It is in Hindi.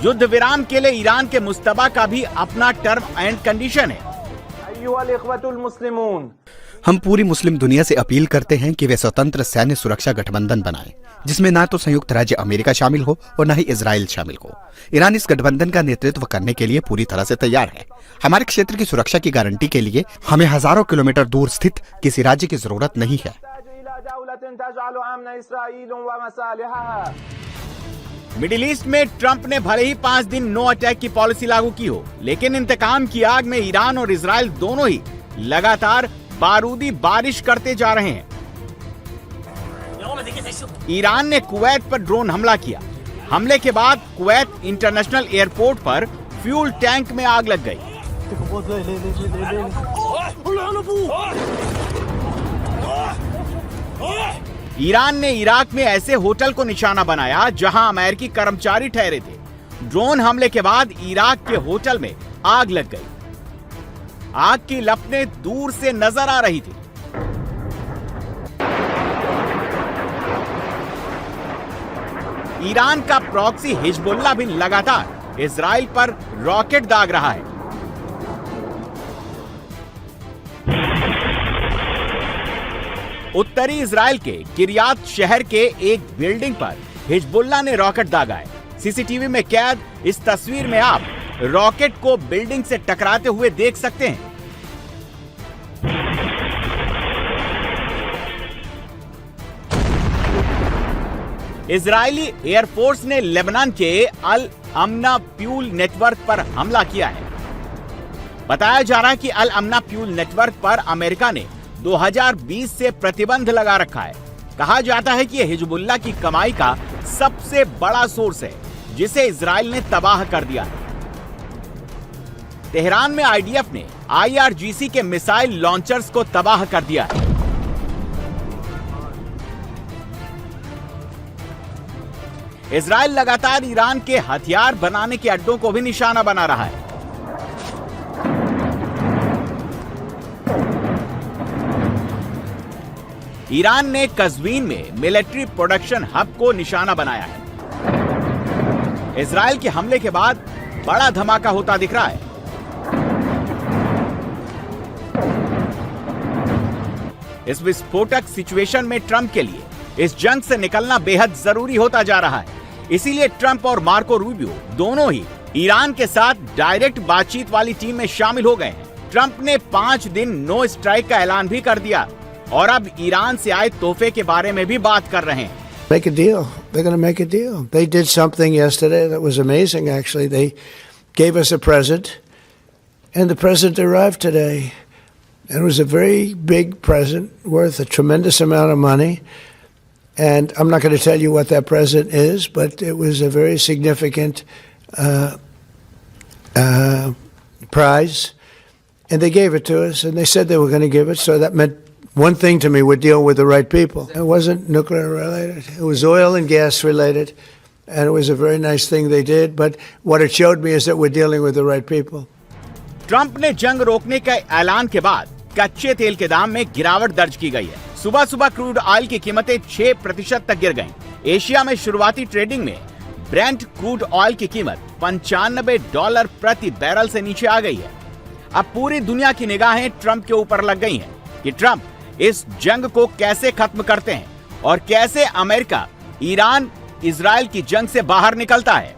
युद्ध विराम के लिए ईरान के मुस्तबा का भी अपना टर्म एंड कंडीशन है। हम पूरी मुस्लिम दुनिया से अपील करते हैं कि वे स्वतंत्र सैन्य सुरक्षा गठबंधन बनाएं, जिसमें ना तो संयुक्त राज्य अमेरिका शामिल हो और न ही इजराइल शामिल हो। ईरान इस गठबंधन का नेतृत्व करने के लिए पूरी तरह से तैयार है। हमारे क्षेत्र की सुरक्षा की गारंटी के लिए हमें हजारों किलोमीटर दूर स्थित किसी राज्य की जरूरत नहीं है। मिडिल ईस्ट में ट्रंप ने भले ही 5 दिन नो अटैक की पॉलिसी लागू की हो, लेकिन इंतकाम की आग में ईरान और इजराइल दोनों ही लगातार बारूदी बारिश करते जा रहे हैं। ईरान ने कुवैत पर ड्रोन हमला किया। हमले के बाद कुवैत इंटरनेशनल एयरपोर्ट पर फ्यूल टैंक में आग लग गई। ईरान ने इराक में ऐसे होटल को निशाना बनाया जहां अमेरिकी कर्मचारी ठहरे थे। ड्रोन हमले के बाद इराक के होटल में आग लग गई। आग की लपटें दूर से नजर आ रही थी। ईरान का प्रॉक्सी हिजबुल्लाह भी लगातार इजराइल पर रॉकेट दाग रहा है। उत्तरी इजराइल के किरियात शहर के एक बिल्डिंग पर हिजबुल्लाह ने रॉकेट दागा है। सीसीटीवी में कैद इस तस्वीर में आप रॉकेट को बिल्डिंग से टकराते हुए देख सकते हैं। इजरायली एयरफोर्स ने लेबनान के अल अमना फ्यूल नेटवर्क पर हमला किया है। बताया जा रहा है कि अल अमना फ्यूल नेटवर्क पर अमेरिका ने 2020 से प्रतिबंध लगा रखा है। कहा जाता है कि यह हिजबुल्लाह की कमाई का सबसे बड़ा सोर्स है, जिसे इजराइल ने तबाह कर दिया है। तेहरान में आईडीएफ ने आईआरजीसी के मिसाइल लॉन्चर्स को तबाह कर दिया है। इजराइल लगातार ईरान के हथियार बनाने के अड्डों को भी निशाना बना रहा है। ईरान ने कज़वीन में मिलिट्री प्रोडक्शन हब को निशाना बनाया है। इजराइल के हमले के बाद बड़ा धमाका होता दिख रहा है। इस विस्फोटक सिचुएशन में ट्रंप के लिए इस जंग से निकलना बेहद जरूरी होता जा रहा है। इसीलिए ट्रंप और मार्को रूबियो दोनों ही ईरान के साथ डायरेक्ट बातचीत वाली टीम में शामिल हो गए हैं। ट्रंप ने 5 दिन नो स्ट्राइक का ऐलान भी कर दिया और अब ईरान से आए तोहफे के बारे में भी बात कर रहे हैं। Make a deal. They're going to make a deal. They did something yesterday that was amazing, actually. They gave us a present, and the present arrived today. And it was a very big present worth a tremendous amount of money. And I'm not going to tell you what that present is, but it was a very significant prize. And they gave it to us, and they said they were going to give it, so that meant one thing to me, we're dealing with the right people. It wasn't nuclear related. It was oil and gas related. And it was a very nice thing they did. But what it showed me is that we're dealing with the right people. Trump ने जंग रोकने के ऐलान के बाद कच्चे तेल के दाम में गिरावट दर्ज की गई है। सुबह सुबह क्रूड ऑयल की कीमतें 6% तक गिर गईं। एशिया में शुरुआती ट्रेडिंग में ब्रेंट क्रूड ऑयल की कीमत $95 प्रति बैरल से नीचे आ गई है। अब पूरी दुनिया की निगाहें ट्रंप के ऊपर लग गई हैं कि ट्रंप इस जंग को कैसे खत्म करते हैं और कैसे अमेरिका ईरान इजराइल की जंग से बाहर निकलता है।